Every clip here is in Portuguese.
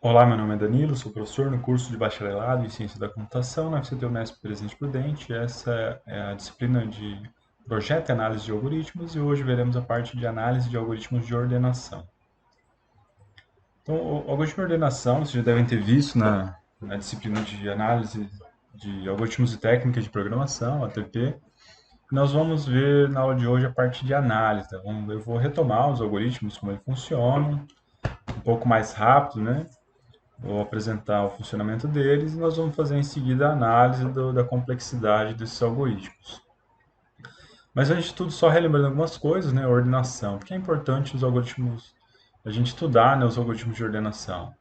Olá, meu nome é Danilo, sou professor no curso de bacharelado em Ciência da Computação na FCT Unesp Presidente Prudente. Essa é a disciplina de Projeto e Análise de Algoritmos e hoje veremos a parte de análise de algoritmos de ordenação. Então, o algoritmo de ordenação, vocês já devem ter visto na disciplina de análise de algoritmos e técnicas de programação, ATP. Nós vamos ver na aula de hoje a parte de análise, tá? Eu vou retomar os algoritmos, como eles funcionam, um pouco mais rápido, né? Vou apresentar o funcionamento deles e nós vamos fazer em seguida a análise da complexidade desses algoritmos. Mas antes de tudo, só relembrando algumas coisas, né? Ordenação. Porque é importante os algoritmos, a gente estudar, né, os algoritmos de ordenação.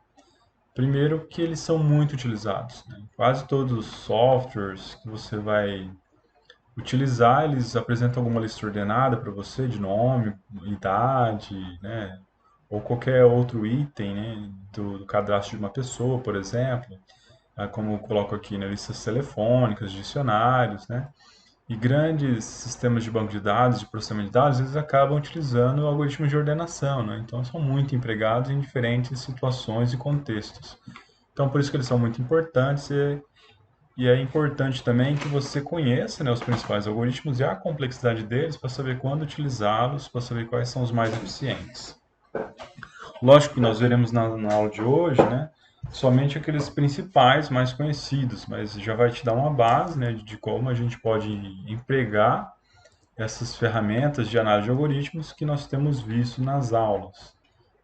Primeiro, que eles são muito utilizados, né? Quase todos os softwares que você vai utilizar, eles apresentam alguma lista ordenada para você de nome, idade, né? Ou qualquer outro item, né? Do cadastro de uma pessoa, por exemplo. Como eu coloco aqui, né, listas telefônicas, dicionários, né? E grandes sistemas de banco de dados, de processamento de dados, eles acabam utilizando algoritmos de ordenação, né? Então, são muito empregados em diferentes situações e contextos. Então, por isso que eles são muito importantes e é importante também que você conheça, né, os principais algoritmos e a complexidade deles para saber quando utilizá-los, para saber quais são os mais eficientes. Lógico que nós veremos na aula de hoje, né, somente aqueles principais mais conhecidos, mas já vai te dar uma base, né, de como a gente pode empregar essas ferramentas de análise de algoritmos que nós temos visto nas aulas,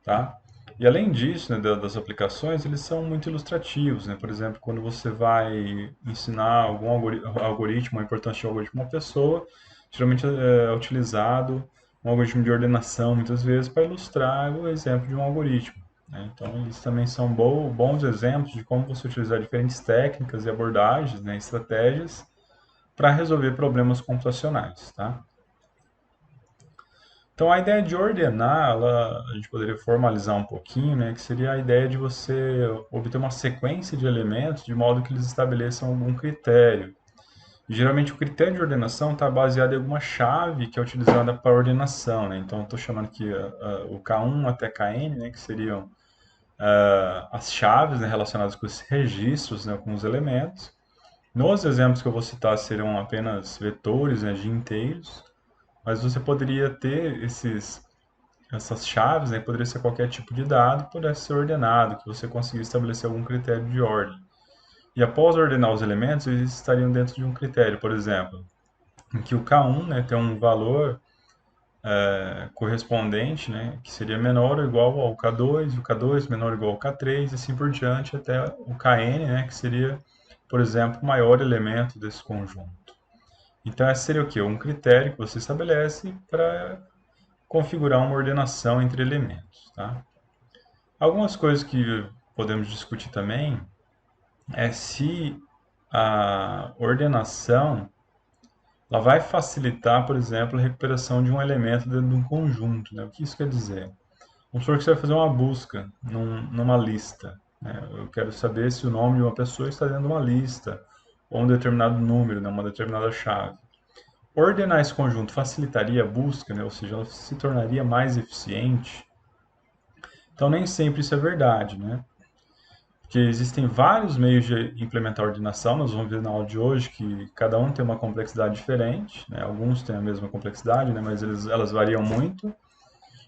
tá? E além disso, né, das aplicações, eles são muito ilustrativos, né? Por exemplo, quando você vai ensinar algum algoritmo, a importância de um algoritmo a uma pessoa, geralmente é utilizado um algoritmo de ordenação, muitas vezes, para ilustrar o exemplo de um algoritmo, né? Então, eles também são bons exemplos de como você utilizar diferentes técnicas e abordagens, né, estratégias, para resolver problemas computacionais, tá? Então, a ideia de ordenar, a gente poderia formalizar um pouquinho, né, que seria a ideia de você obter uma sequência de elementos de modo que eles estabeleçam algum critério. E, geralmente, o critério de ordenação está baseado em alguma chave que é utilizada para ordenação, né? Então, estou chamando aqui o K1 até Kn, né, que seriam as chaves, né, relacionadas com esses registros, né, com os elementos. Nos exemplos que eu vou citar serão apenas vetores, né, de inteiros, mas você poderia ter essas chaves, né, poderia ser qualquer tipo de dado, pudesse ser ordenado, que você conseguir estabelecer algum critério de ordem. E após ordenar os elementos, eles estariam dentro de um critério, por exemplo, em que o K1, né, tem um valor correspondente, né, que seria menor ou igual ao K2, e o K2 menor ou igual ao K3, e assim por diante, até o Kn, né, que seria, por exemplo, o maior elemento desse conjunto. Então, esse seria o quê? Um critério que você estabelece para configurar uma ordenação entre elementos, tá? Algumas coisas que podemos discutir também é se a ordenação ela vai facilitar, por exemplo, a recuperação de um elemento dentro de um conjunto, né? O que isso quer dizer? Vamos supor que você vai fazer uma busca numa lista, né? Eu quero saber se o nome de uma pessoa está dentro de uma lista, ou um determinado número, né? Uma determinada chave. Ordenar esse conjunto facilitaria a busca, né? Ou seja, ela se tornaria mais eficiente. Então, nem sempre isso é verdade, né? Porque existem vários meios de implementar a ordenação, nós vamos ver na aula de hoje que cada um tem uma complexidade diferente, né? Alguns têm a mesma complexidade, né? Mas elas variam muito.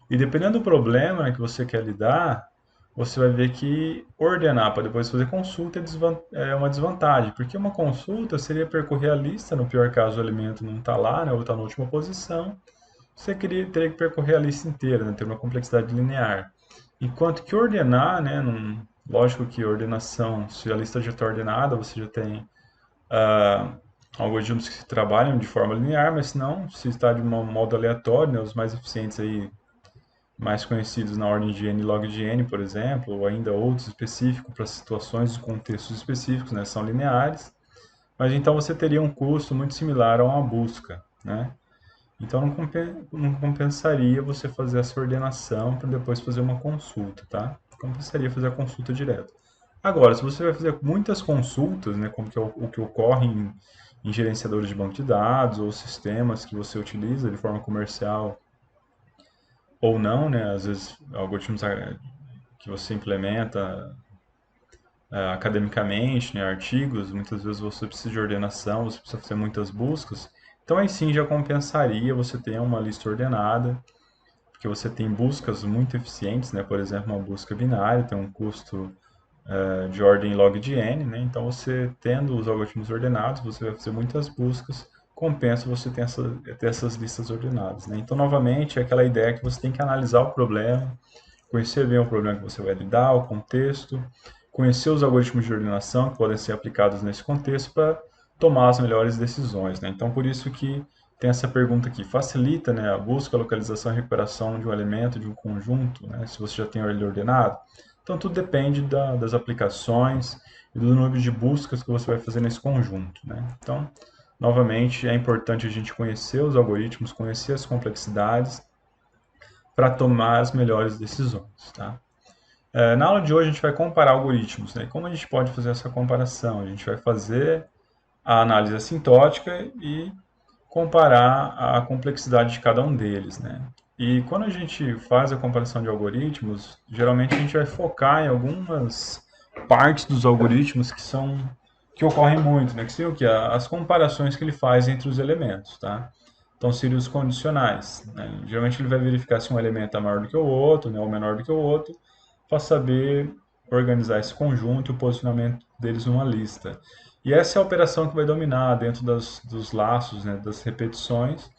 E dependendo do problema, né, que você quer lidar, você vai ver que ordenar para depois fazer consulta é uma desvantagem, porque uma consulta seria percorrer a lista, no pior caso o elemento não está lá, né, ou está na última posição, teria que percorrer a lista inteira, né, ter uma complexidade linear. Enquanto que ordenar, né, lógico que ordenação, se a lista já está ordenada, você já tem ah, algoritmos que trabalham de forma linear, mas se não, se está de um modo aleatório, né, os mais eficientes aí, mais conhecidos na ordem de n log de n, por exemplo, ou ainda outros específicos para situações e contextos específicos, né, são lineares, mas então você teria um custo muito similar a uma busca, né? Então não compensaria você fazer essa ordenação para depois fazer uma consulta, tá? Compensaria fazer a consulta direto. Agora, se você vai fazer muitas consultas, né, como que é o que ocorre em gerenciadores de banco de dados ou sistemas que você utiliza de forma comercial ou não, né? Às vezes algoritmos que você implementa academicamente, né, artigos, muitas vezes você precisa de ordenação, você precisa fazer muitas buscas. Então aí sim já compensaria você ter uma lista ordenada, porque você tem buscas muito eficientes, né? Por exemplo, uma busca binária tem um custo de ordem log de n, né? Então você tendo os algoritmos ordenados, você vai fazer muitas buscas, compensa você ter essas listas ordenadas, né? Então, novamente, é aquela ideia que você tem que analisar o problema, conhecer bem o problema que você vai lidar, o contexto, conhecer os algoritmos de ordenação que podem ser aplicados nesse contexto para tomar as melhores decisões, né? Então, por isso que tem essa pergunta aqui, facilita, né, a busca, a localização e recuperação de um elemento, de um conjunto, né, se você já tem ele ordenado? Então, tudo depende das aplicações e do número de buscas que você vai fazer nesse conjunto, né? Então, novamente, é importante a gente conhecer os algoritmos, conhecer as complexidades para tomar as melhores decisões, tá? Na aula de hoje a gente vai comparar algoritmos, né? Como a gente pode fazer essa comparação? A gente vai fazer a análise assintótica e comparar a complexidade de cada um deles, né? E quando a gente faz a comparação de algoritmos, geralmente a gente vai focar em algumas partes dos algoritmos que ocorrem muito, né? Que seriam o quê? As comparações que ele faz entre os elementos, tá? Então seriam os condicionais, né? Geralmente ele vai verificar se um elemento é maior do que o outro, né, ou menor do que o outro, para saber organizar esse conjunto e o posicionamento deles numa lista. E essa é a operação que vai dominar dentro dos laços, né, das repetições.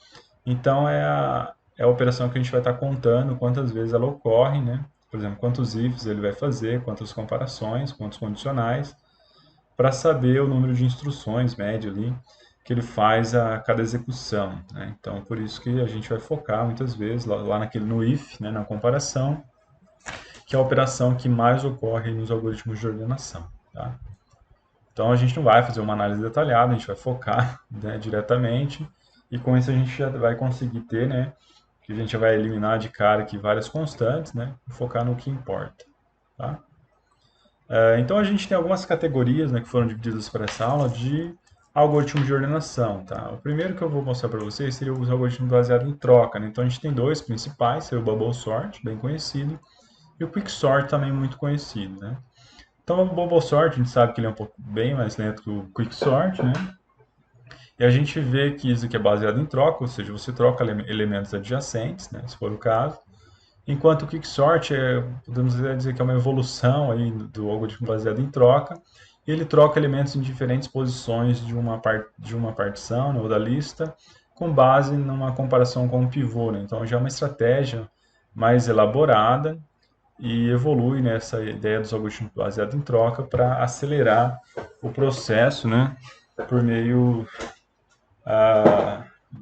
Então é a operação que a gente vai estar contando quantas vezes ela ocorre, né? Por exemplo, quantos ifs ele vai fazer, quantas comparações, quantos condicionais, para saber o número de instruções médio ali que ele faz a cada execução, né? Então, por isso que a gente vai focar muitas vezes lá no if, né, na comparação, que é a operação que mais ocorre nos algoritmos de ordenação, tá? Então a gente não vai fazer uma análise detalhada, a gente vai focar, né, diretamente, e com isso a gente já vai conseguir ter, né, que a gente vai eliminar de cara aqui várias constantes, né, e focar no que importa, tá? Então a gente tem algumas categorias, né, que foram divididas para essa aula de algoritmos de ordenação, tá? O primeiro que eu vou mostrar para vocês seria os algoritmos baseados em troca, né? Então a gente tem dois principais, seria o Bubble Sort, bem conhecido, e o Quicksort, também muito conhecido, né? Então, o Bubble Sort, a gente sabe que ele é um pouco bem mais lento que o Quicksort, né? E a gente vê que isso aqui é baseado em troca, ou seja, você troca elementos adjacentes, né, se for o caso. Enquanto o Quicksort podemos dizer que é uma evolução aí do algoritmo baseado em troca. Ele troca elementos em diferentes posições de uma partição, né, ou da lista, com base numa comparação com o pivô, né? Então, já é uma estratégia mais elaborada e evolui nessa ideia dos algoritmos baseados em troca para acelerar o processo, né, por meio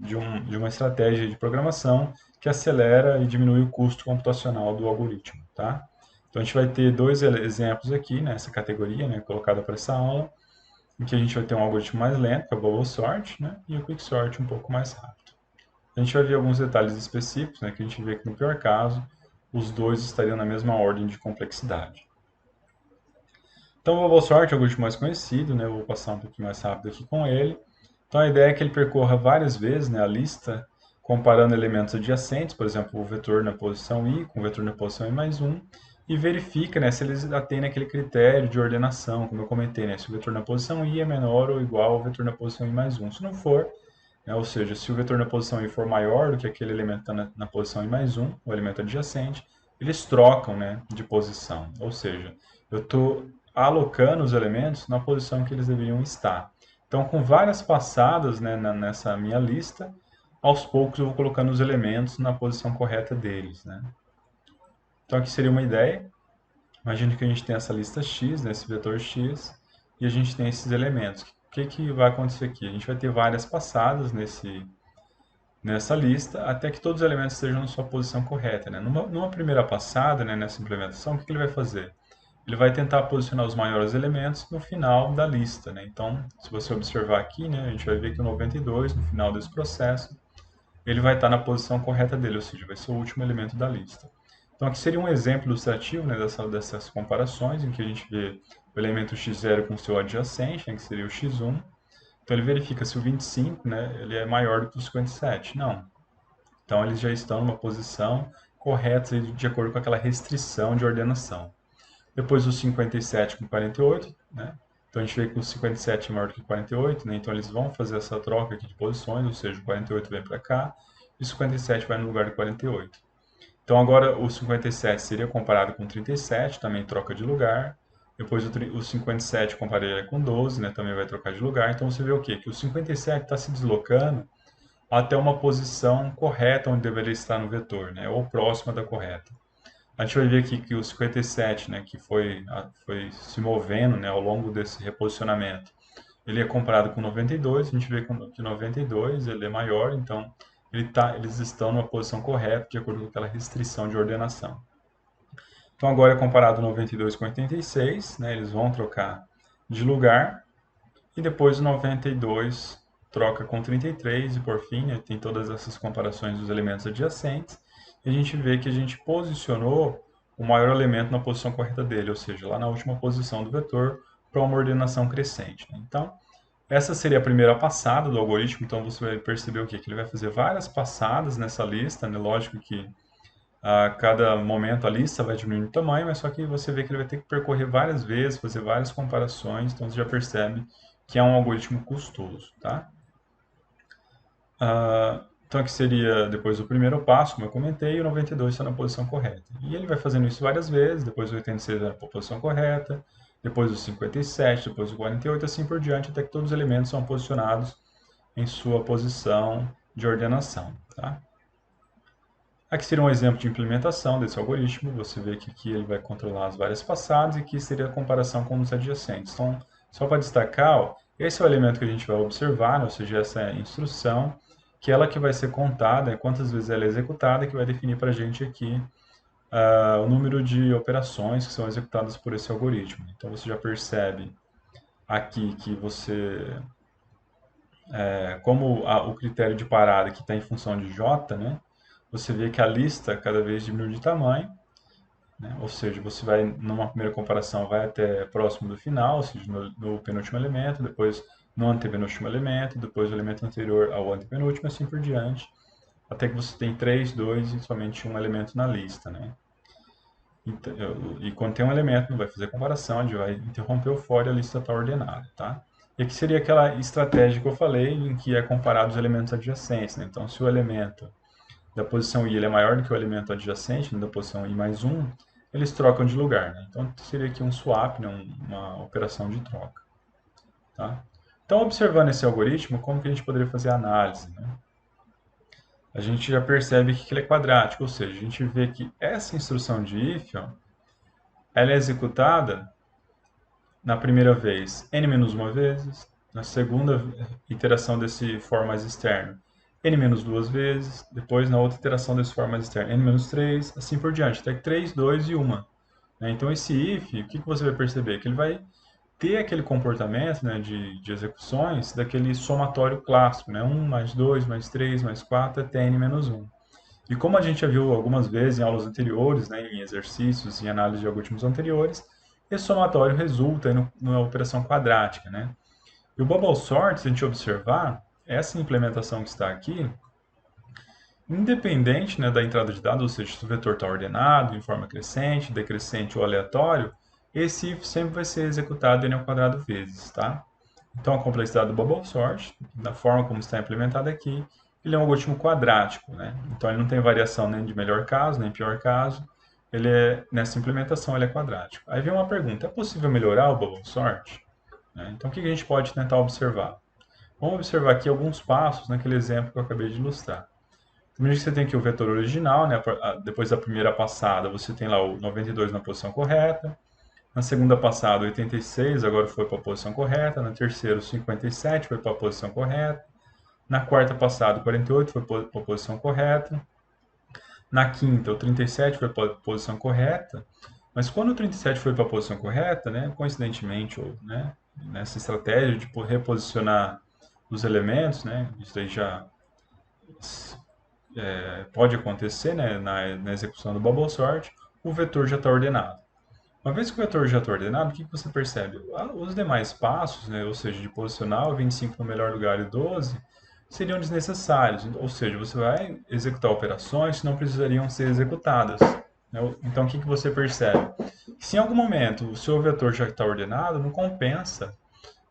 de uma estratégia de programação que acelera e diminui o custo computacional do algoritmo, tá? Então a gente vai ter dois exemplos aqui nessa categoria, né, colocada para essa aula, em que a gente vai ter um algoritmo mais lento, que é o Bubble Sort, né, e o Quicksort um pouco mais rápido. A gente vai ver alguns detalhes específicos, né, que a gente vê que no pior caso, os dois estariam na mesma ordem de complexidade. Então, o Bubble Sort é o algoritmo mais conhecido, né, eu vou passar um pouquinho mais rápido aqui com ele. Então, a ideia é que ele percorra várias vezes, né, a lista, comparando elementos adjacentes, por exemplo, o vetor na posição i com o vetor na posição i mais 1, e verifica, né, se eles atendem aquele critério de ordenação, como eu comentei, né, se o vetor na posição i é menor ou igual ao vetor na posição i mais 1. Se não for, né, ou seja, se o vetor na posição i for maior do que aquele elemento que está na posição i mais 1, o elemento adjacente, eles trocam, né, de posição. Ou seja, eu estou alocando os elementos na posição que eles deveriam estar. Então, com várias passadas, né, nessa minha lista, aos poucos eu vou colocando os elementos na posição correta deles, né? Então, aqui seria uma ideia. Imagine que a gente tem essa lista X, né, esse vetor X, e a gente tem esses elementos. O que vai acontecer aqui? A gente vai ter várias passadas nessa lista, até que todos os elementos estejam na sua posição correta, né? Numa primeira passada, né, nessa implementação, o que ele vai fazer? Ele vai tentar posicionar os maiores elementos no final da lista, né? Então, se você observar aqui, né, a gente vai ver que o 92, no final desse processo, ele vai estar na posição correta dele, ou seja, vai ser o último elemento da lista. Então, aqui seria um exemplo ilustrativo, né, dessas comparações, em que a gente vê o elemento x0 com o seu adjacente, né, que seria o x1. Então, ele verifica se o 25, né, ele é maior do que o 57. Não. Então, eles já estão numa posição correta de acordo com aquela restrição de ordenação. depois o 57 com 48, né? Então a gente vê que o 57 é maior do que 48, né? Então eles vão fazer essa troca aqui de posições, ou seja, o 48 vem para cá e o 57 vai no lugar de 48. Então agora o 57 seria comparado com 37, também troca de lugar. Depois o 57 compararia com 12, né? Também vai trocar de lugar. Então você vê o quê? Que o 57 está se deslocando até uma posição correta onde deveria estar no vetor, né? Ou próxima da correta. A gente vai ver aqui que o 57, né, que foi se movendo, né, ao longo desse reposicionamento, ele é comparado com 92, a gente vê que 92 ele é maior, então eles estão numa posição correta, de acordo com aquela restrição de ordenação. Então agora é comparado 92 com 86, né, eles vão trocar de lugar, e depois o 92 troca com 33, e por fim, né, tem todas essas comparações dos elementos adjacentes, e a gente vê que a gente posicionou o maior elemento na posição correta dele, ou seja, lá na última posição do vetor, para uma ordenação crescente, né? Então, essa seria a primeira passada do algoritmo, então você vai perceber o quê? Que ele vai fazer várias passadas nessa lista, né? Lógico que a cada momento a lista vai diminuindo de tamanho, mas só que você vê que ele vai ter que percorrer várias vezes, fazer várias comparações, então você já percebe que é um algoritmo custoso, tá? Então aqui seria depois o primeiro passo, como eu comentei, e o 92 está na posição correta. E ele vai fazendo isso várias vezes, depois o 86 vai na posição correta, depois o 57, depois o 48, assim por diante, até que todos os elementos são posicionados em sua posição de ordenação, tá? Aqui seria um exemplo de implementação desse algoritmo. Você vê que aqui ele vai controlar as várias passadas e aqui seria a comparação com os adjacentes. Então, só para destacar, ó, esse é o elemento que a gente vai observar, né? Ou seja, essa é a instrução, que ela que vai ser contada, né? Quantas vezes ela é executada, que vai definir para a gente aqui o número de operações que são executadas por esse algoritmo. Então, você já percebe aqui que como o critério de parada que está em função de J, né? Você vê que a lista cada vez diminui de tamanho, né? Ou seja, você vai, numa primeira comparação, vai até próximo do final, ou seja, no penúltimo elemento, depois no antepenúltimo elemento, depois o elemento anterior ao antepenúltimo, assim por diante, até que você tem 3, 2 e somente um elemento na lista, né? Então, e quando tem um elemento, não vai fazer comparação, a gente vai interromper o for e a lista está ordenada, tá? E aqui seria aquela estratégia que eu falei, em que é comparado os elementos adjacentes, né? Então, se o elemento da posição I ele é maior do que o elemento adjacente, né, da posição I mais 1, eles trocam de lugar, né? Então, seria aqui um swap, né? Uma operação de troca, tá? Então, observando esse algoritmo, como que a gente poderia fazer a análise, né? A gente já percebe que ele é quadrático, ou seja, a gente vê que essa instrução de if, ó, ela é executada na primeira vez n-1 vezes, na segunda iteração desse for mais externo n-2 vezes, depois na outra iteração desse for mais externo n-3, assim por diante, até que 3, 2 e 1. Né? Então esse if, o que você vai perceber? Que ele vai ter aquele comportamento, né, de execuções daquele somatório clássico, né? 1 mais 2 mais 3 mais 4 até n-1. E como a gente já viu algumas vezes em aulas anteriores, né, em exercícios e análise de algoritmos anteriores, esse somatório resulta numa operação quadrática, né? E o bubble sort, se a gente observar, essa implementação que está aqui, independente, né, da entrada de dados, ou seja, se o vetor está ordenado, em forma crescente, decrescente ou aleatório, esse if sempre vai ser executado n ao quadrado vezes, tá? Então, a complexidade do bubble sort, da forma como está implementada aqui, ele é um algoritmo quadrático, né? Então, ele não tem variação nem de melhor caso, nem pior caso. Nessa implementação, ele é quadrático. Aí vem uma pergunta, é possível melhorar o bubble sort? Né? Então, o que a gente pode tentar observar? Vamos observar aqui alguns passos naquele exemplo que eu acabei de ilustrar. Primeiro você tem aqui o vetor original, né? Depois da primeira passada, você tem lá o 92 na posição correta. Na segunda passada, o 86 agora foi para a posição correta. Na terceira, o 57 foi para a posição correta. Na quarta passada, o 48 foi para a posição correta. Na quinta, o 37 foi para a posição correta. Mas quando o 37 foi para a posição correta, né, coincidentemente, ou, né, nessa estratégia de reposicionar os elementos, né, isso aí já pode acontecer, né, na execução do bubble sort, o vetor já está ordenado. Uma vez que o vetor já está ordenado, o que você percebe? Os demais passos, né, ou seja, de posicionar o 25 no melhor lugar e o 12, seriam desnecessários. Ou seja, você vai executar operações que não precisariam ser executadas. Né? Então, o que você percebe? Se em algum momento o seu vetor já está ordenado, não compensa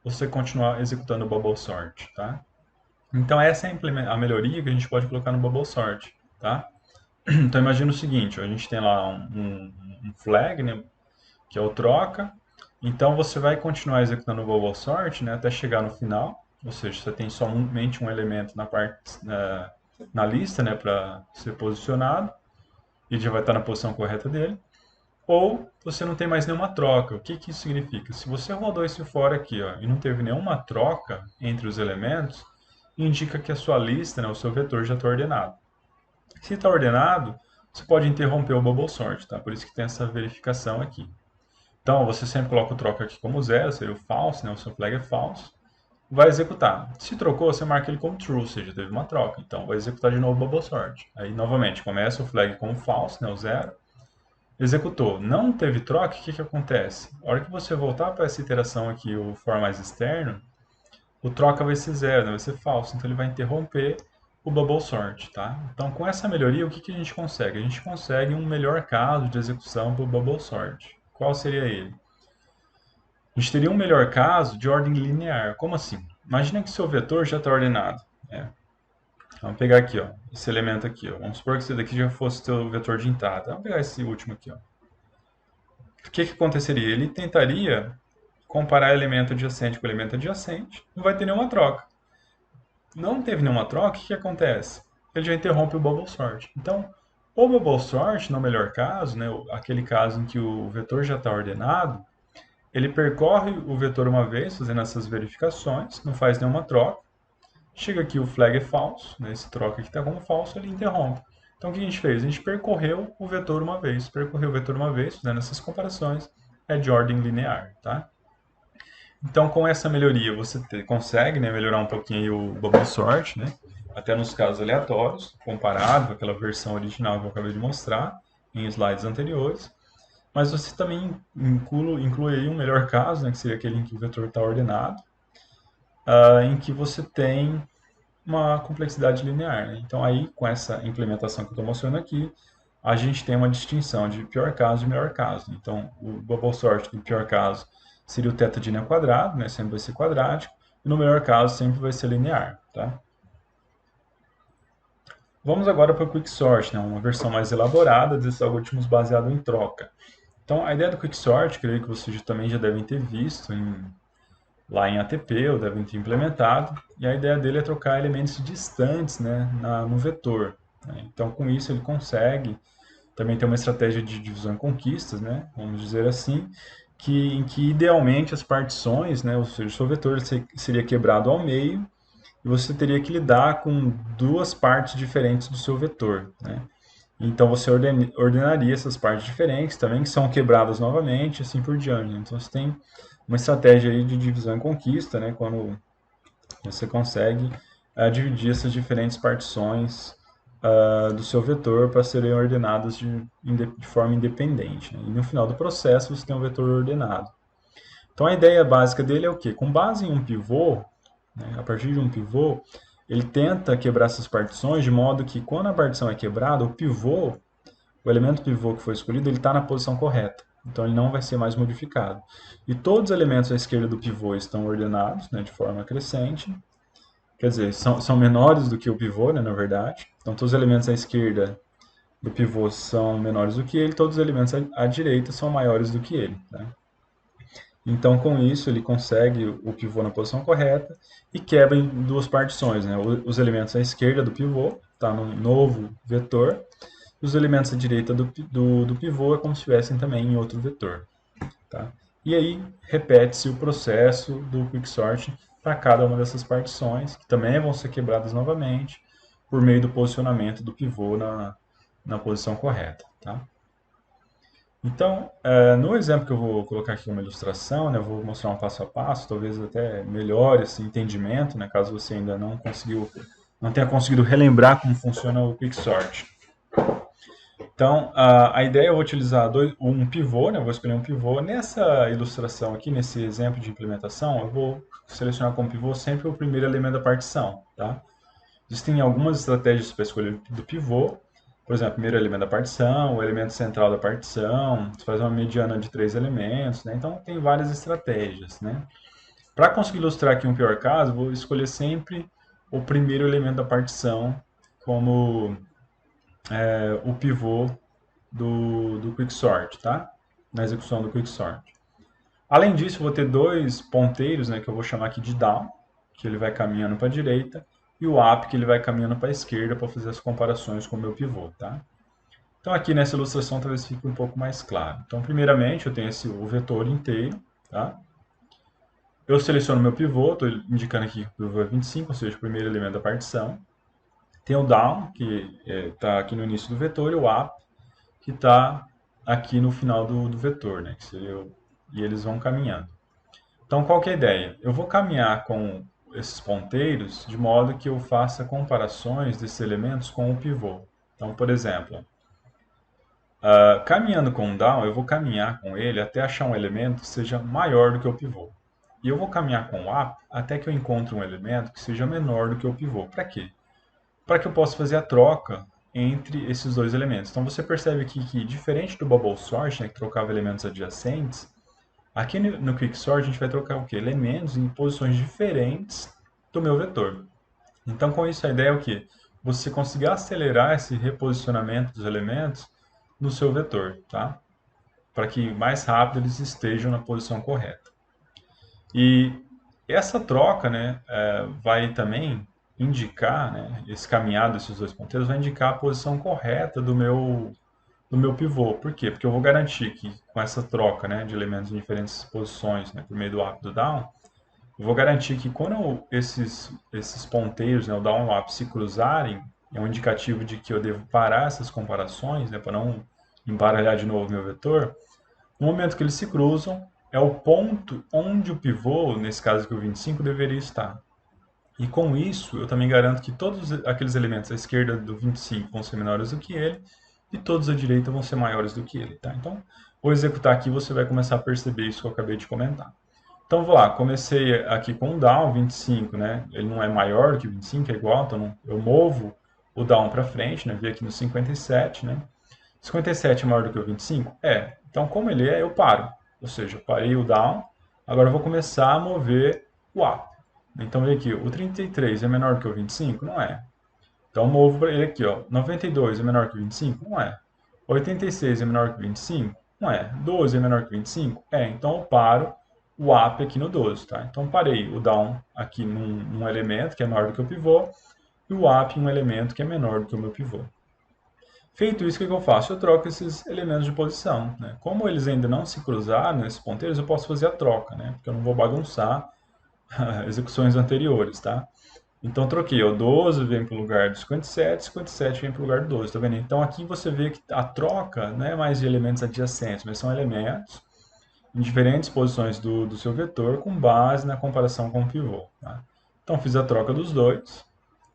você continuar executando o bubble sort, tá? Então essa é a melhoria que a gente pode colocar no bubble sort, tá? Então imagina o seguinte, a gente tem lá um flag, né, que é o troca. Então você vai continuar executando o bubble sort, né, até chegar no final, ou seja, você tem somente um elemento na lista, né, para ser posicionado, e já vai estar na posição correta dele. Ou você não tem mais nenhuma troca. O que que isso significa? Se você rodou esse for aqui, ó, e não teve nenhuma troca entre os elementos, indica que a sua lista, né, o seu vetor já está ordenado. Se está ordenado, você pode interromper o bubble sort, tá? Por isso que tem essa verificação aqui. Então, você sempre coloca o troca aqui como zero, seria o false, né? O seu flag é false. Vai executar. Se trocou, você marca ele como true, ou seja, teve uma troca. Então, vai executar de novo o bubble sort. Aí, novamente, começa o flag como false, né? O zero. Executou. Não teve troca, o que que acontece? A hora que você voltar para essa iteração aqui, o for mais externo, o troca vai ser zero, né? Vai ser falso. Então, ele vai interromper o bubble sort, tá? Então, com essa melhoria, o que que a gente consegue? A gente consegue um melhor caso de execução para o bubble sort. Qual seria ele? A gente teria um melhor caso de ordem linear. Como assim? Imagina que seu vetor já está ordenado. Né? Vamos pegar aqui, ó, esse elemento aqui. Ó. Vamos supor que esse daqui já fosse o seu vetor de entrada. Vamos pegar esse último aqui. Ó. O que que aconteceria? Ele tentaria comparar elemento adjacente com elemento adjacente. Não vai ter nenhuma troca. Não teve nenhuma troca, o que que acontece? Ele já interrompe o bubble sort. Então, o bubble sort, no melhor caso, né, aquele caso em que o vetor já está ordenado, ele percorre o vetor uma vez, fazendo essas verificações, não faz nenhuma troca. Chega aqui, o flag é falso, né? Esse troca aqui está como falso, ele interrompe. Então, o que a gente fez? A gente percorreu o vetor uma vez. Percorreu o vetor uma vez, fazendo essas comparações, é de ordem linear, tá? Então, com essa melhoria, você consegue, né, melhorar um pouquinho o bubble sort, né? Até nos casos aleatórios, comparado com aquela versão original que eu acabei de mostrar em slides anteriores. Mas você também inclui aí um melhor caso, né, que seria aquele em que o vetor está ordenado, em que você tem uma complexidade linear. Né? Então, aí, com essa implementação que eu estou mostrando aqui, a gente tem uma distinção de pior caso e melhor caso. Então, o bubble sort do pior caso seria o θ de n ao quadrado, né, sempre vai ser quadrático, e no melhor caso sempre vai ser linear. Tá? Vamos agora para o quicksort, né, uma versão mais elaborada desses algoritmos baseados em troca. Então, a ideia do quicksort, creio que vocês também já devem ter visto lá em ATP, ou devem ter implementado, e a ideia dele é trocar elementos distantes, né, no vetor. Né? Então, com isso, ele consegue também ter uma estratégia de divisão em conquistas, né, vamos dizer assim, em que idealmente as partições, né, ou seja, o seu vetor seria quebrado ao meio, e você teria que lidar com duas partes diferentes do seu vetor. Né? Então você ordenaria essas partes diferentes também, que são quebradas novamente, assim por diante. Né? Então você tem uma estratégia aí de divisão e conquista, né? Quando você consegue dividir essas diferentes partições do seu vetor para serem ordenadas de forma independente. Né? E no final do processo você tem um vetor ordenado. Então a ideia básica dele é o quê? Com base em um pivô, né? A partir de um pivô, ele tenta quebrar essas partições de modo que quando a partição é quebrada, o elemento pivô que foi escolhido, ele está na posição correta. Então ele não vai ser mais modificado. E todos os elementos à esquerda do pivô estão ordenados, né, de forma crescente. Quer dizer, são menores do que o pivô, né, na verdade. Então todos os elementos à esquerda do pivô são menores do que ele, todos os elementos à direita são maiores do que ele. Né? Então, com isso, ele consegue o pivô na posição correta e quebra em duas partições. Né? Os elementos à esquerda do pivô, está num novo vetor, e os elementos à direita do pivô é como se estivessem também em outro vetor. Tá? E aí, repete-se o processo do quicksort para cada uma dessas partições, que também vão ser quebradas novamente, por meio do posicionamento do pivô na posição correta. Tá? Então, no exemplo que eu vou colocar aqui uma ilustração, né, eu vou mostrar um passo a passo, talvez até melhore esse entendimento, né, caso você ainda não tenha conseguido relembrar como funciona o Quicksort. Então, a ideia é eu vou utilizar um pivô, né, eu vou escolher um pivô. Nessa ilustração aqui, nesse exemplo de implementação, eu vou selecionar como pivô sempre o primeiro elemento da partição. Tá? Existem algumas estratégias para escolher do pivô. por exemplo, primeiro elemento da partição, o elemento central da partição, você faz uma mediana de 3 elementos, né? Então tem várias estratégias, né? Para conseguir ilustrar aqui um pior caso, vou escolher sempre o primeiro elemento da partição como o pivô do Quicksort, tá? Na execução do Quicksort. Além disso, vou ter dois ponteiros, né, que eu vou chamar aqui de down, que ele vai caminhando para a direita, e o up, que ele vai caminhando para a esquerda para fazer as comparações com o meu pivô, tá? Então aqui nessa ilustração talvez fique um pouco mais claro. Então primeiramente eu tenho o vetor inteiro, tá? Eu seleciono meu pivô, estou indicando aqui que o pivô é 25, ou seja, o primeiro elemento da partição. Tem o down, que está aqui no início do vetor, e o up, que está aqui no final do vetor, né? Que seria e eles vão caminhando. Então, qual que é a ideia? Eu vou caminhar com esses ponteiros de modo que eu faça comparações desses elementos com o pivô. Então, por exemplo, caminhando com um down, eu vou caminhar com ele até achar um elemento que seja maior do que o pivô. E eu vou caminhar com o up até que eu encontre um elemento que seja menor do que o pivô. Para quê? Para que eu possa fazer a troca entre esses dois elementos. Então você percebe aqui que, diferente do Bubble Sort, né, que trocava elementos adjacentes, aqui no Quicksort a gente vai trocar o quê? Elementos em posições diferentes do meu vetor. Então com isso a ideia é o quê? Você conseguir acelerar esse reposicionamento dos elementos no seu vetor, tá? Para que mais rápido eles estejam na posição correta. E essa troca, né, vai também indicar, né, esse caminhado desses dois ponteiros vai indicar a posição correta do meu pivô. Por quê? Porque eu vou garantir que com essa troca, né, de elementos em diferentes posições, né, por meio do up e do down, eu vou garantir que quando esses ponteiros, né, o down e o up, se cruzarem, é um indicativo de que eu devo parar essas comparações, né, para não embaralhar de novo meu vetor. No momento que eles se cruzam, é o ponto onde o pivô, nesse caso aqui o 25, deveria estar. E com isso, eu também garanto que todos aqueles elementos à esquerda do 25 vão ser menores do que ele, e todos à direita vão ser maiores do que ele, tá? Então, vou executar aqui e você vai começar a perceber isso que eu acabei de comentar. Então, vou lá, comecei aqui com o down, 25, né? Ele não é maior do que 25, é igual, então eu movo o down para frente, né? Vi aqui no 57, né? 57 é maior do que o 25? É. Então, como ele é, eu paro. Ou seja, eu parei o down, agora eu vou começar a mover o up. Então, vem aqui, o 33 é menor do que o 25? Não é. Então, eu movo para ele aqui, ó. 92 é menor que o 25? Não é. 86 é menor que o 25? Não é. 12 é menor que o 25? É. Então, eu paro o up aqui no 12, tá? Então, parei o down aqui num elemento que é maior do que o pivô e o up em um elemento que é menor do que o meu pivô. Feito isso, o que eu faço? Eu troco esses elementos de posição, né? Como eles ainda não se cruzaram nesses ponteiros, eu posso fazer a troca, né? Porque eu não vou bagunçar execuções anteriores, tá? Então, troquei. O 12 vem para o lugar do 57, 57 vem para o lugar do 12, tá vendo? Então, aqui você vê que a troca não é mais de elementos adjacentes, mas são elementos em diferentes posições do seu vetor com base na comparação com o pivô, tá? Então, fiz a troca dos dois.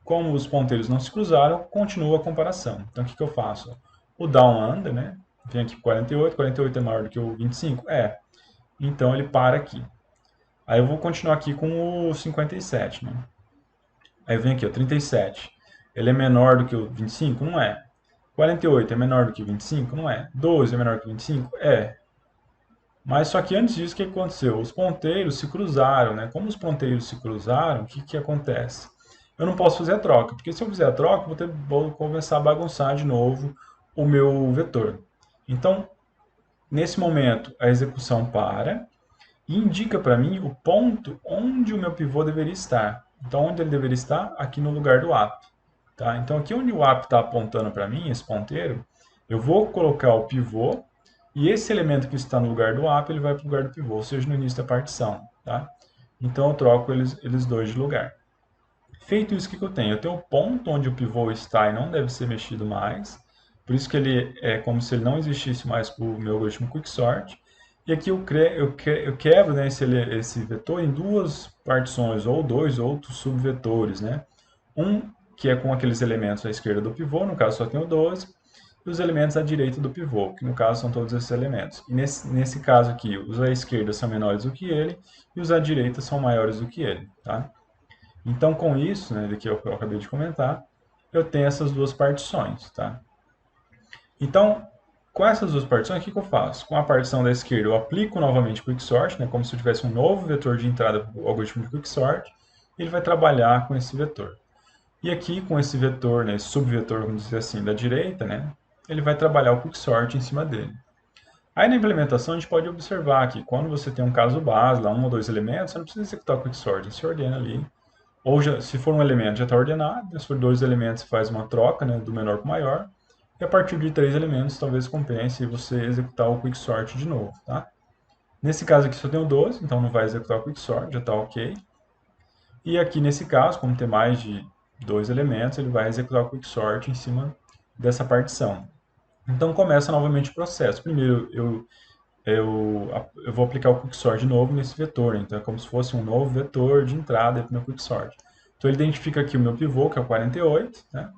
Como os ponteiros não se cruzaram, continua a comparação. Então, o que eu faço? O down under, né? Vem aqui 48, 48 é maior do que o 25? É. Então, ele para aqui. Aí eu vou continuar aqui com o 57, né? Aí vem aqui, o 37. Ele é menor do que o 25? Não é. 48 é menor do que 25? Não é. 12 é menor que 25? É. Mas só que antes disso, o que aconteceu? Os ponteiros se cruzaram, né? Como os ponteiros se cruzaram, o que acontece? Eu não posso fazer a troca, porque se eu fizer a troca, vou começar a bagunçar de novo o meu vetor. Então, nesse momento, a execução para e indica para mim o ponto onde o meu pivô deveria estar. Então, onde ele deveria estar? Aqui no lugar do up. Tá? Então, aqui onde o up está apontando para mim, esse ponteiro, eu vou colocar o pivô e esse elemento que está no lugar do up, ele vai para o lugar do pivô, ou seja, no início da partição. Tá? Então, eu troco eles dois de lugar. Feito isso, o que eu tenho? Eu tenho o ponto onde o pivô está e não deve ser mexido mais. Por isso que ele é como se ele não existisse mais para o meu algoritmo Quicksort. E aqui eu quebro, né, esse vetor em duas partições, ou dois outros subvetores. Né? Um que é com aqueles elementos à esquerda do pivô, no caso só tenho 12, e os elementos à direita do pivô, que no caso são todos esses elementos. E nesse caso aqui, os à esquerda são menores do que ele, e os à direita são maiores do que ele. Tá? Então, com isso, né, que eu acabei de comentar, eu tenho essas duas partições, tá? Então, com essas duas partições, o que eu faço? Com a partição da esquerda, eu aplico novamente Quicksort, né, como se eu tivesse um novo vetor de entrada para o algoritmo de Quicksort, e ele vai trabalhar com esse vetor. E aqui, com esse vetor, né, esse subvetor, vamos dizer assim, da direita, né, ele vai trabalhar o Quicksort em cima dele. Aí na implementação a gente pode observar que quando você tem um caso base, lá um ou dois elementos, você não precisa executar o Quicksort, você ordena ali. Ou já, se for um elemento já está ordenado, se for dois elementos você faz uma troca, né, do menor para o maior. E a partir de três elementos talvez compense você executar o Quicksort de novo, tá? Nesse caso aqui só tenho 12, então não vai executar o Quicksort, já está ok. E aqui nesse caso, como tem mais de dois elementos, ele vai executar o Quicksort em cima dessa partição. Então começa novamente o processo. Primeiro eu vou aplicar o Quicksort de novo nesse vetor, então é como se fosse um novo vetor de entrada para o meu Quicksort. Então ele identifica aqui o meu pivô, que é o 48, né?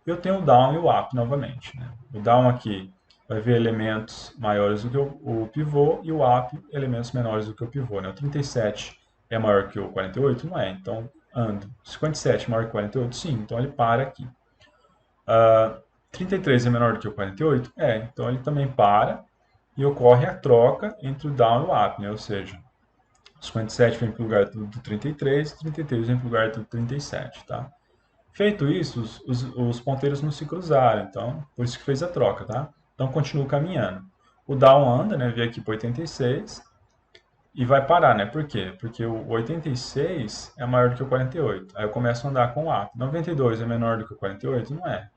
Eu tenho o down e o up novamente, né? O down aqui vai ver elementos maiores do que o pivô e o up elementos menores do que o pivô, né? O 37 é maior que o 48? Não é, então ando. 57 é maior que o 48? Sim, então ele para aqui. 33 é menor do que o 48? É, então ele também para e ocorre a troca entre o down e o up, né? Ou seja, o 57 vem para o lugar do 33 e o 33 vem para o lugar do 37, tá? Feito isso, os ponteiros não se cruzaram, então por isso que fez a troca, tá? Então continuo caminhando. O down anda, né? Vem aqui para 86 e vai parar, né? Por quê? Porque o 86 é maior do que o 48. Aí eu começo a andar com o up. 92 é menor do que o 48? Não é.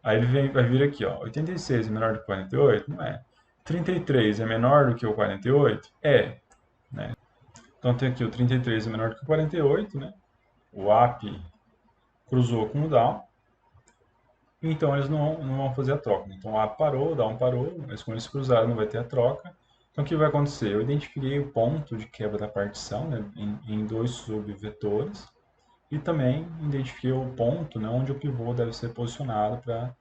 Aí ele vai vir aqui, ó. 86 é menor do que 48? Não é. 33 é menor do que o 48? É, né? Então tem aqui o 33 é menor do que o 48, né? O up cruzou com o down. Então eles não vão fazer a troca. Então o up parou, o down parou, mas quando eles cruzarem não vai ter a troca. Então o que vai acontecer? Eu identifiquei o ponto de quebra da partição, né, em dois subvetores e também identifiquei o ponto, né, onde o pivô deve ser posicionado para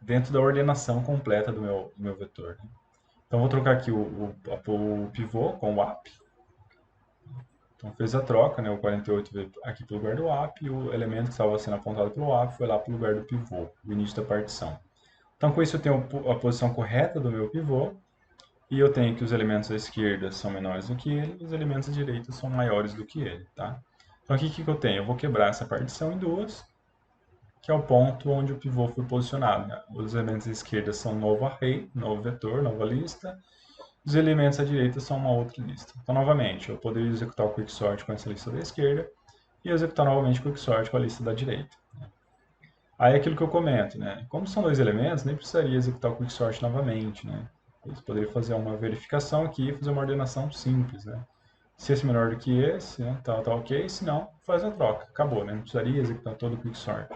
dentro da ordenação completa do meu vetor, né? Então vou trocar aqui o pivô com o up. Então fez a troca, né? O 48 veio aqui para o lugar do up e o elemento que estava sendo apontado para o up foi lá para o lugar do pivô, o início da partição. Então com isso eu tenho a posição correta do meu pivô e eu tenho que os elementos à esquerda são menores do que ele e os elementos à direita são maiores do que ele, tá? Então aqui o que eu tenho? Eu vou quebrar essa partição em duas, que é o ponto onde o pivô foi posicionado, né? Os elementos à esquerda são novo array, novo vetor, nova lista. Os elementos à direita são uma outra lista. Então, novamente, eu poderia executar o quicksort com essa lista da esquerda e executar novamente o quicksort com a lista da direita. Aí é aquilo que eu comento, né? Como são dois elementos, nem precisaria executar o quicksort novamente, né? Você poderia fazer uma verificação aqui e fazer uma ordenação simples, né? Se esse é menor do que esse, né, tá ok. Se não, faz a troca. Acabou, né? Não precisaria executar todo o quicksort.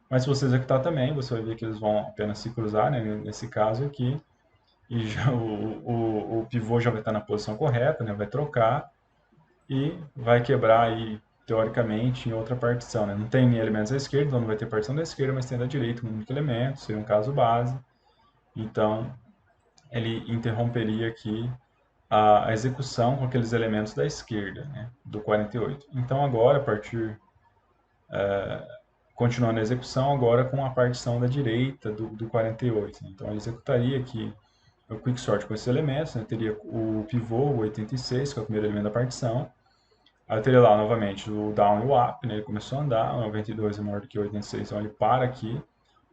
Mas se você executar também, você vai ver que eles vão apenas se cruzar, né? Nesse caso aqui, e já o pivô já vai estar na posição correta, né? Vai trocar e vai quebrar aí, teoricamente, em outra partição, né? Não tem elementos à esquerda, então não vai ter partição da esquerda, mas tem da direita um único elemento, seria um caso base. Então, ele interromperia aqui a execução com aqueles elementos da esquerda, né? Do 48. Então, agora, a partir continuando a execução, agora com a partição da direita do 48. Então, ele executaria aqui o quicksort com esses elementos, né? Teria o pivô, o 86, que é o primeiro elemento da partição. Aí eu teria lá novamente o down e o up, né? Ele começou a andar, o 92 é menor do que o 86, então ele para aqui.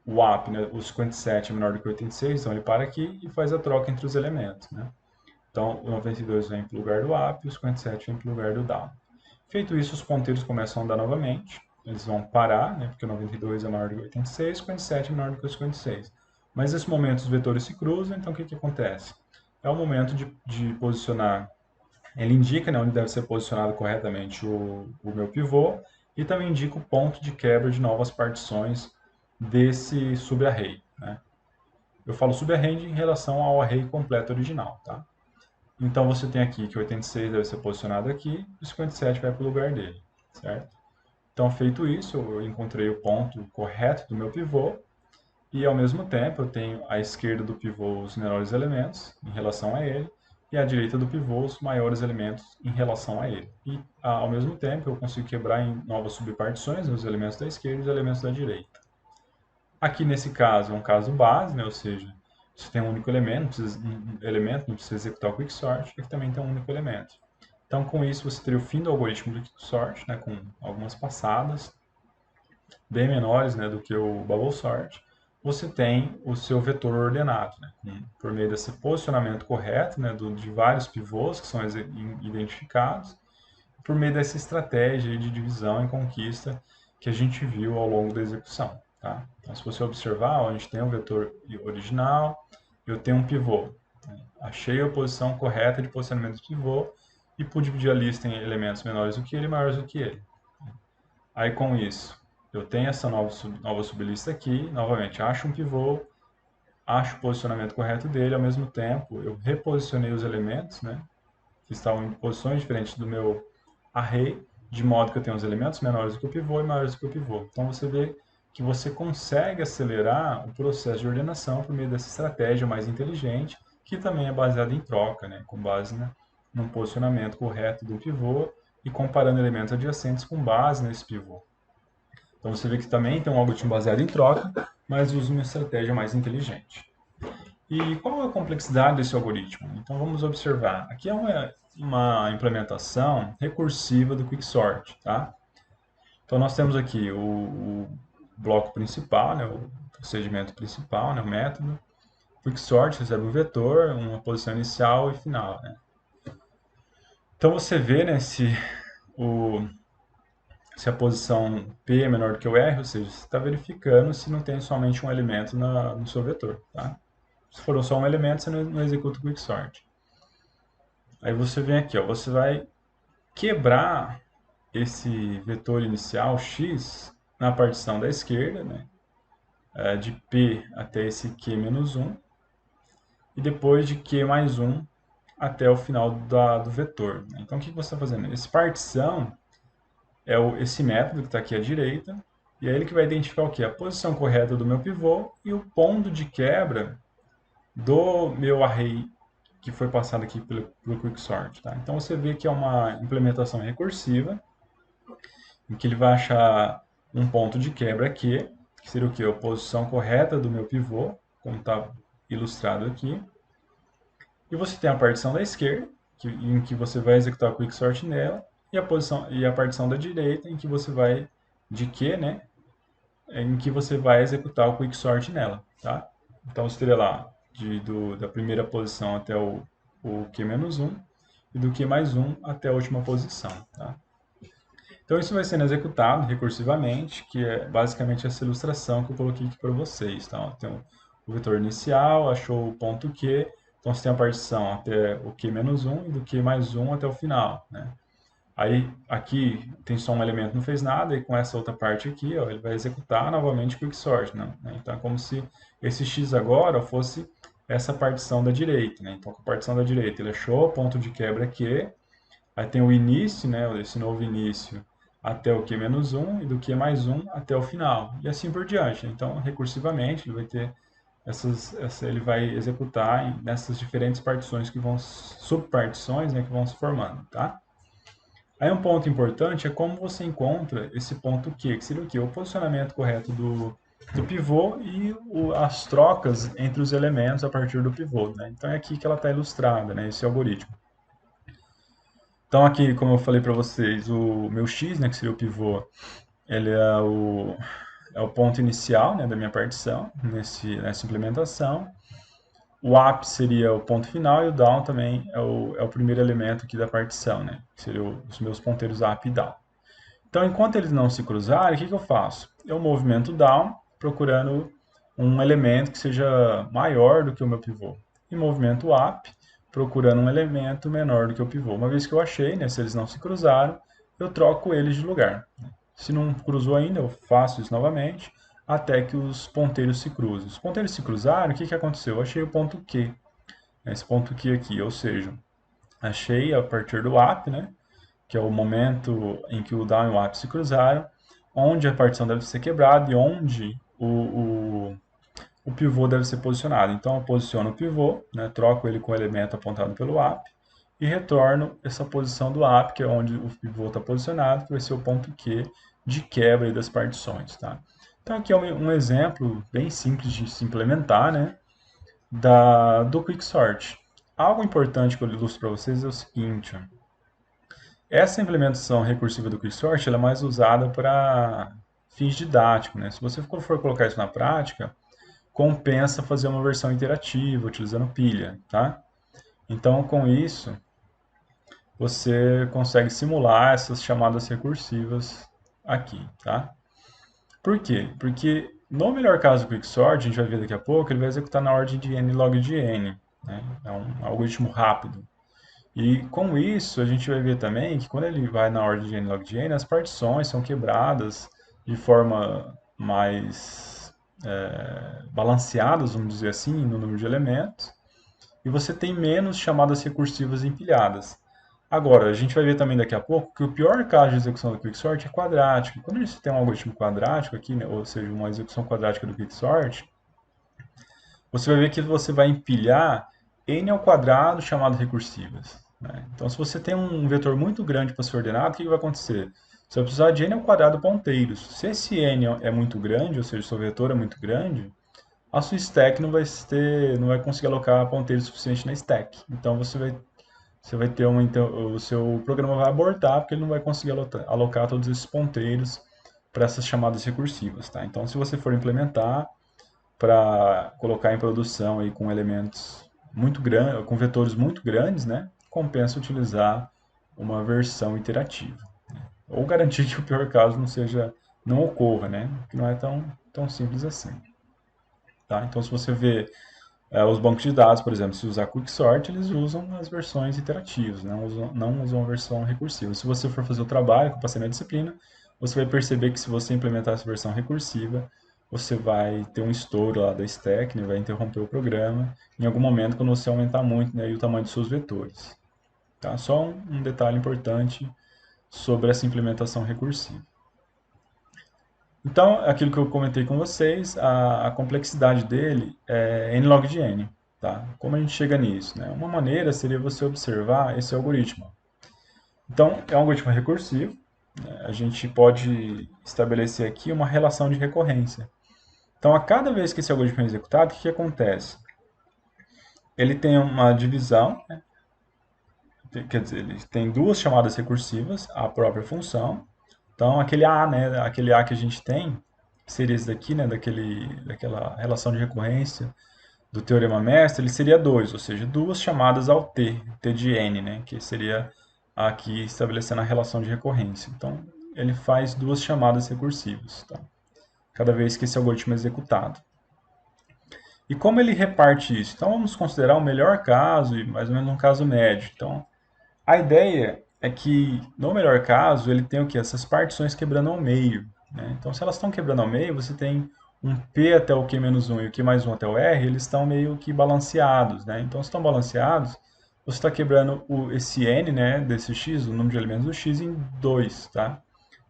O up, né? O 57 é menor do que o 86, então ele para aqui e faz a troca entre os elementos, né? Então o 92 vem para o lugar do up e o 57 vem para o lugar do down. Feito isso, os ponteiros começam a andar novamente. Eles vão parar, né? Porque o 92 é maior do que o 86, o 57 é menor do que o 56. Mas nesse momento os vetores se cruzam, então o que acontece? É o momento de posicionar. Ele indica, né, onde deve ser posicionado corretamente o meu pivô e também indica o ponto de quebra de novas partições desse subarray, né? Eu falo subarray em relação ao array completo original, tá? Então você tem aqui que o 86 deve ser posicionado aqui e o 57 vai para o lugar dele, certo? Então, feito isso, eu encontrei o ponto correto do meu pivô e, ao mesmo tempo, eu tenho à esquerda do pivô os menores elementos em relação a ele e à direita do pivô os maiores elementos em relação a ele. E, ao mesmo tempo, eu consigo quebrar em novas subpartições os elementos da esquerda e os elementos da direita. Aqui nesse caso é um caso base, né? Ou seja, você tem um único elemento, não precisa executar o quicksort, aqui também tem um único elemento. Então, com isso, você teria o fim do algoritmo do quicksort, né? Com algumas passadas bem menores, né, do que o bubble sort. Você tem o seu vetor ordenado, né? Por meio desse posicionamento correto, né, de vários pivôs que são identificados, por meio dessa estratégia de divisão e conquista que a gente viu ao longo da execução. Tá? Então, se você observar, a gente tem um vetor original, eu tenho um pivô. Achei a posição correta de posicionamento do pivô e pude dividir a lista em elementos menores do que ele e maiores do que ele. Aí, com isso, eu tenho essa nova sublista aqui, novamente, acho um pivô, acho o posicionamento correto dele, ao mesmo tempo, eu reposicionei os elementos, né, que estavam em posições diferentes do meu array, de modo que eu tenho os elementos menores do que o pivô e maiores do que o pivô. Então você vê que você consegue acelerar o processo de ordenação por meio dessa estratégia mais inteligente, que também é baseada em troca, né, com base no posicionamento correto do pivô e comparando elementos adjacentes com base nesse pivô. Então você vê que também tem um algoritmo baseado em troca, mas usa uma estratégia mais inteligente. E qual é a complexidade desse algoritmo? Então vamos observar. Aqui é uma implementação recursiva do quicksort, tá? Então nós temos aqui o bloco principal, né, o procedimento principal, né, o método. Quicksort recebe um vetor, uma posição inicial e final, né? Então você vê, né, se a posição P é menor do que o R, ou seja, você está verificando se não tem somente um elemento no seu vetor, tá? Se for só um elemento, você não executa o quicksort. Aí você vem aqui, ó, você vai quebrar esse vetor inicial x na partição da esquerda, né, de P até esse Q-1, e depois de Q mais 1 até o final do vetor. Né? Então, o que você está fazendo? Essa partição é esse método que está aqui à direita, e é ele que vai identificar o quê? A posição correta do meu pivô e o ponto de quebra do meu array que foi passado aqui pelo quicksort. Tá? Então você vê que é uma implementação recursiva, em que ele vai achar um ponto de quebra aqui, que seria o quê? A posição correta do meu pivô, como está ilustrado aqui. E você tem a partição da esquerda, em que você vai executar o quicksort nela, e a partição da direita, em que você vai de Q, né? Em que você vai executar o quicksort nela, tá? Então você teria lá da primeira posição até o Q-1 e do Q mais 1 até a última posição, tá? Então isso vai sendo executado recursivamente, que é basicamente essa ilustração que eu coloquei aqui para vocês, tá? Então o vetor inicial achou o ponto Q, então você tem a partição até o Q-1 e do Q mais 1 até o final, né? Aí, aqui, tem só um elemento, não fez nada, e com essa outra parte aqui, ó, ele vai executar novamente o quicksort, né? Então, é como se esse x agora fosse essa partição da direita, né? Então, com a partição da direita, ele achou o ponto de quebra Q, aí tem o início, né, esse novo início, até o Q-1, e do Q mais 1 até o final, e assim por diante. Então, recursivamente, ele vai ter ele vai executar nessas diferentes partições que vão, subpartições, né, que vão se formando, tá? Aí um ponto importante é como você encontra esse ponto Q, que seria o quê? O posicionamento correto do pivô e as trocas entre os elementos a partir do pivô. Né? Então é aqui que ela está ilustrada, né? Esse algoritmo. Então aqui, como eu falei para vocês, o meu X, né, que seria o pivô, ele é o ponto inicial, né, da minha partição nessa implementação. O up seria o ponto final e o down também é o primeiro elemento aqui da partição, né? Que seriam os meus ponteiros up e down. Então, enquanto eles não se cruzarem, o que eu faço? Eu movimento down, procurando um elemento que seja maior do que o meu pivô. E movimento up, procurando um elemento menor do que o pivô. Uma vez que eu achei, né, se eles não se cruzaram, eu troco eles de lugar. Se não cruzou ainda, eu faço isso novamente, até que os ponteiros se cruzem. Os ponteiros se cruzaram, o que aconteceu? Eu achei o ponto Q, esse ponto Q aqui, ou seja, achei a partir do up, né, que é o momento em que o down e o up se cruzaram, onde a partição deve ser quebrada e onde o pivô deve ser posicionado. Então, eu posiciono o pivô, né, troco ele com o elemento apontado pelo up, e retorno essa posição do up, que é onde o pivô está posicionado, que vai ser o ponto Q de quebra das partições. Tá? Então aqui é um exemplo bem simples de se implementar, né, do Quicksort. Algo importante que eu ilustro para vocês é o seguinte, ó. Essa implementação recursiva do Quicksort ela é mais usada para fins didáticos, né? Se você for colocar isso na prática, compensa fazer uma versão interativa utilizando pilha, tá? Então, com isso, você consegue simular essas chamadas recursivas aqui, tá? Por quê? Porque no melhor caso do Quicksort, a gente vai ver daqui a pouco, ele vai executar na ordem de n log de n, né? É um algoritmo rápido. E com isso, a gente vai ver também que quando ele vai na ordem de n log de n, as partições são quebradas de forma mais balanceadas, vamos dizer assim, no número de elementos, e você tem menos chamadas recursivas empilhadas. Agora, a gente vai ver também daqui a pouco que o pior caso de execução do Quicksort é quadrático. Quando a gente tem um algoritmo quadrático aqui, né, ou seja, uma execução quadrática do Quicksort, você vai ver que você vai empilhar n ao quadrado chamadas recursivas, né? Então, se você tem um vetor muito grande para ser ordenado, o que vai acontecer? Você vai precisar de n ao quadrado ponteiros. Se esse n é muito grande, ou seja, o seu vetor é muito grande, a sua stack não vai conseguir alocar ponteiros suficiente na stack. Então, você vai ter o seu programa vai abortar porque ele não vai conseguir alocar todos esses ponteiros para essas chamadas recursivas, tá? Então, se você for implementar para colocar em produção aí com elementos muito grandes, com vetores muito grandes, né? Compensa utilizar uma versão iterativa, né? Ou garantir que o pior caso não ocorra, né? Que não é tão simples assim, tá? Então, se você vê os bancos de dados, por exemplo, se usar Quicksort, eles usam as versões iterativas, não usam a versão recursiva. Se você for fazer o trabalho, que eu passei na disciplina, você vai perceber que se você implementar essa versão recursiva, você vai ter um estouro lá da stack, né, vai interromper o programa em algum momento quando você aumentar muito, né, o tamanho dos seus vetores. Tá? Só um detalhe importante sobre essa implementação recursiva. Então, aquilo que eu comentei com vocês, a complexidade dele é n log de n. Tá? Como a gente chega nisso? Né? Uma maneira seria você observar esse algoritmo. Então, é um algoritmo recursivo. Né? A gente pode estabelecer aqui uma relação de recorrência. Então, a cada vez que esse algoritmo é executado, o que acontece? Ele tem uma divisão, né? Quer dizer, ele tem duas chamadas recursivas, a própria função. Então, aquele A, né, aquele A que a gente tem, seria esse daqui, né, daquela relação de recorrência do teorema mestre, ele seria 2, ou seja, duas chamadas ao T de N, né, que seria aqui estabelecendo a relação de recorrência. Então, ele faz duas chamadas recursivas, tá? Cada vez que esse algoritmo é executado. E como ele reparte isso? Então, vamos considerar o melhor caso e mais ou menos um caso médio. Então, a ideia é que, no melhor caso, ele tem o quê? Essas partições quebrando ao meio, né? Então, se elas estão quebrando ao meio, você tem um P até o Q-1 e o Q+1 até o R, eles estão meio que balanceados, né? Então, se estão balanceados, você está quebrando esse N, né, desse X, o número de elementos do X, em 2, tá?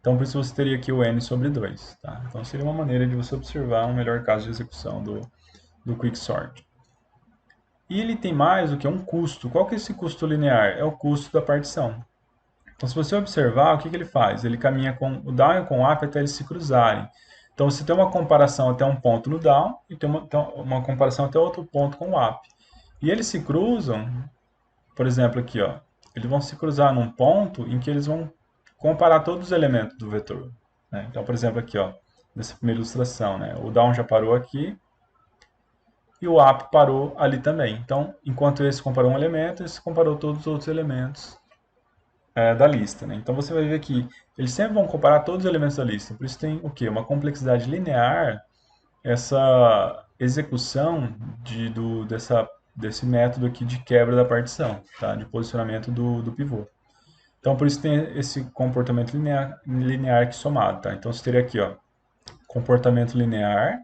Então, por isso você teria aqui o N sobre 2, tá? Então, seria uma maneira de você observar um melhor caso de execução do Quicksort. E ele tem mais do que um custo. Qual que é esse custo linear? É o custo da partição. Então, se você observar, o que, que ele faz? Ele caminha com o down e com o up até eles se cruzarem. Então, você tem uma comparação até um ponto no down e tem uma comparação até outro ponto com o up. E eles se cruzam, por exemplo, aqui, ó, eles vão se cruzar num ponto em que eles vão comparar todos os elementos do vetor, né? Então, por exemplo, aqui, ó, nessa primeira ilustração, né, o down já parou aqui, e o up parou ali também. Então, enquanto esse comparou um elemento, esse comparou todos os outros elementos da lista, né? Então, você vai ver que eles sempre vão comparar todos os elementos da lista. Por isso tem o quê? Uma complexidade linear, essa execução desse método aqui de quebra da partição, tá? De posicionamento do pivô. Então, por isso tem esse comportamento linear aqui somado, tá? Então, você teria aqui, ó, comportamento linear,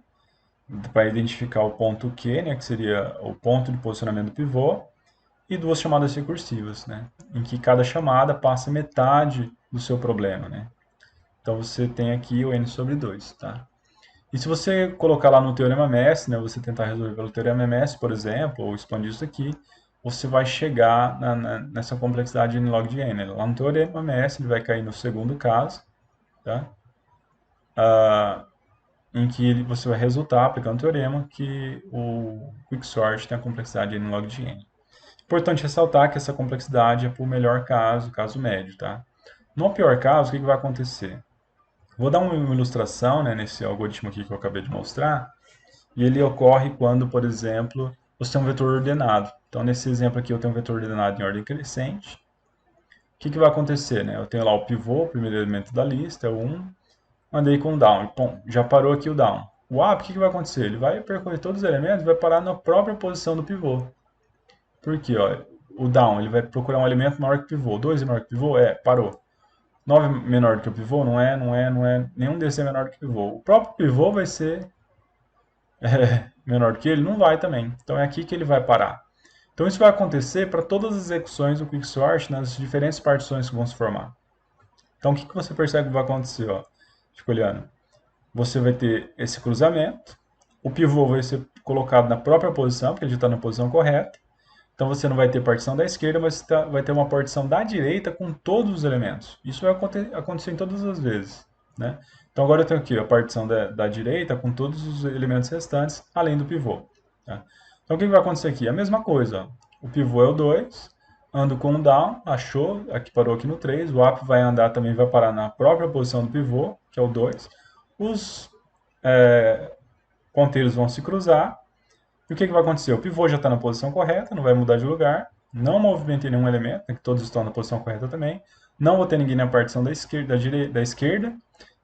para identificar o ponto Q, né, que seria o ponto de posicionamento do pivô, e duas chamadas recursivas, né, em que cada chamada passa metade do seu problema, né. Então você tem aqui o n sobre 2, tá? E se você colocar lá no teorema mestre, né, você tentar resolver pelo teorema mestre, por exemplo, ou expandir isso aqui, você vai chegar nessa complexidade n log de n. Né? Lá no teorema mestre, ele vai cair no segundo caso, tá? em que você vai resultar, aplicando o teorema, que o quicksort tem a complexidade n log de n. Importante ressaltar que essa complexidade é para o melhor caso, caso médio, tá? No pior caso, o que vai acontecer? Vou dar uma ilustração, né, nesse algoritmo aqui que eu acabei de mostrar, e ele ocorre quando, por exemplo, você tem um vetor ordenado. Então, nesse exemplo aqui, eu tenho um vetor ordenado em ordem crescente. O que vai acontecer? Né? Eu tenho lá o pivô, o primeiro elemento da lista, é o 1, andei com o down, bom, já parou aqui o down. O up, o que vai acontecer? Ele vai percorrer todos os elementos e vai parar na própria posição do pivô. Por quê? Ó, o down, ele vai procurar um elemento maior que o pivô. 2 é maior que o pivô? É, parou. 9 é menor do que o pivô? Não é. Nenhum desses é menor do que o pivô. O próprio pivô vai ser menor do que ele? Não vai também. Então é aqui que ele vai parar. Então isso vai acontecer para todas as execuções do quicksort nas diferentes partições que vão se formar. Então o que você percebe que vai acontecer? Ó? Fica olhando. Você vai ter esse cruzamento, o pivô vai ser colocado na própria posição, porque ele já está na posição correta. Então você não vai ter partição da esquerda, mas vai ter uma partição da direita com todos os elementos. Isso vai acontecer em todas as vezes. Né? Então agora eu tenho aqui a partição da direita com todos os elementos restantes, além do pivô. Tá? Então o que vai acontecer aqui? A mesma coisa. Ó. O pivô é o 2, ando com o down, achou, aqui parou aqui no 3, o up vai andar também, vai parar na própria posição do pivô, que é o 2. Os ponteiros vão se cruzar. E o que vai acontecer? O pivô já está na posição correta, não vai mudar de lugar. Não movimentei nenhum elemento, que todos estão na posição correta também. Não vou ter ninguém na partição da esquerda, da esquerda.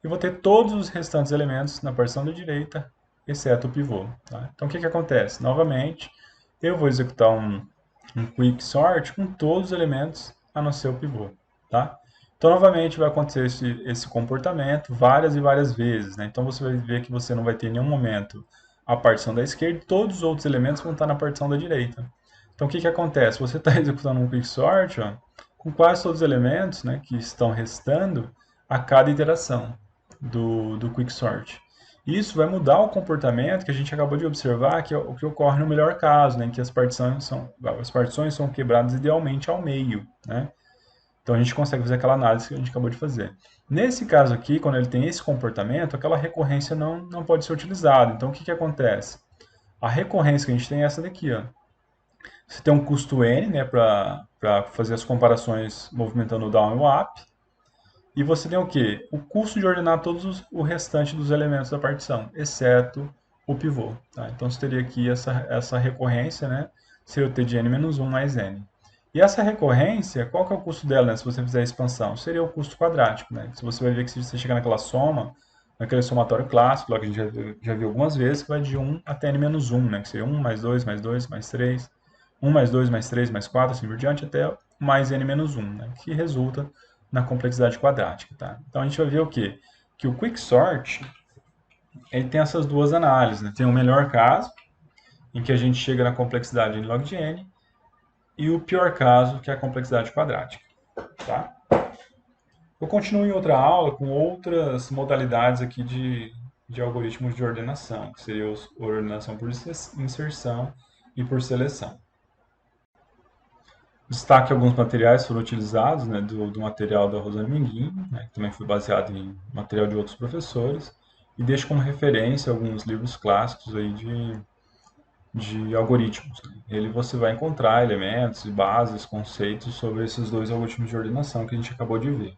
E vou ter todos os restantes elementos na partição da direita, exceto o pivô. Tá? Então o que acontece? Novamente, eu vou executar um quicksort com todos os elementos a não ser o pivô. Tá? Então, novamente, vai acontecer esse comportamento várias e várias vezes. Né? Então, você vai ver que você não vai ter em nenhum momento a partição da esquerda e todos os outros elementos vão estar na partição da direita. Então, o que acontece? Você está executando um quicksort com quase todos os elementos, né, que estão restando a cada iteração do quicksort. Isso vai mudar o comportamento que a gente acabou de observar, que é o que ocorre no melhor caso, né, em que as partições são quebradas idealmente ao meio. Né? Então a gente consegue fazer aquela análise que a gente acabou de fazer. Nesse caso aqui, quando ele tem esse comportamento, aquela recorrência não pode ser utilizada. Então o que acontece? A recorrência que a gente tem é essa daqui. Ó. Você tem um custo N, né, para fazer as comparações movimentando o down e o up. E você tem o quê? O custo de ordenar o restante dos elementos da partição, exceto o pivô. Tá? Então você teria aqui essa recorrência, né? Seria o T de n-1 mais n. E essa recorrência, qual que é o custo dela, né, se você fizer a expansão? Seria o custo quadrático. Né? Se você vai ver que se você chegar naquela soma, naquele somatório clássico, lá que a gente já viu algumas vezes, que vai de 1 até n-1, né? Que seria 1 mais 2 mais 2 mais 3, 1 mais 2 mais 3 mais 4, assim por diante, até mais n-1, né? Que resulta na complexidade quadrática. Tá? Então a gente vai ver o quê? Que o quicksort ele tem essas duas análises. Né? Tem o melhor caso, em que a gente chega na complexidade n log de n, e o pior caso, que é a complexidade quadrática. Tá? Eu continuo em outra aula com outras modalidades aqui de algoritmos de ordenação, que seria a ordenação por inserção e por seleção. Destaque alguns materiais foram utilizados, né, do material da Rosane Menguin, né, que também foi baseado em material de outros professores, e deixo como referência alguns livros clássicos aí de algoritmos. Né. Ele você vai encontrar elementos, bases, conceitos sobre esses dois algoritmos de ordenação que a gente acabou de ver.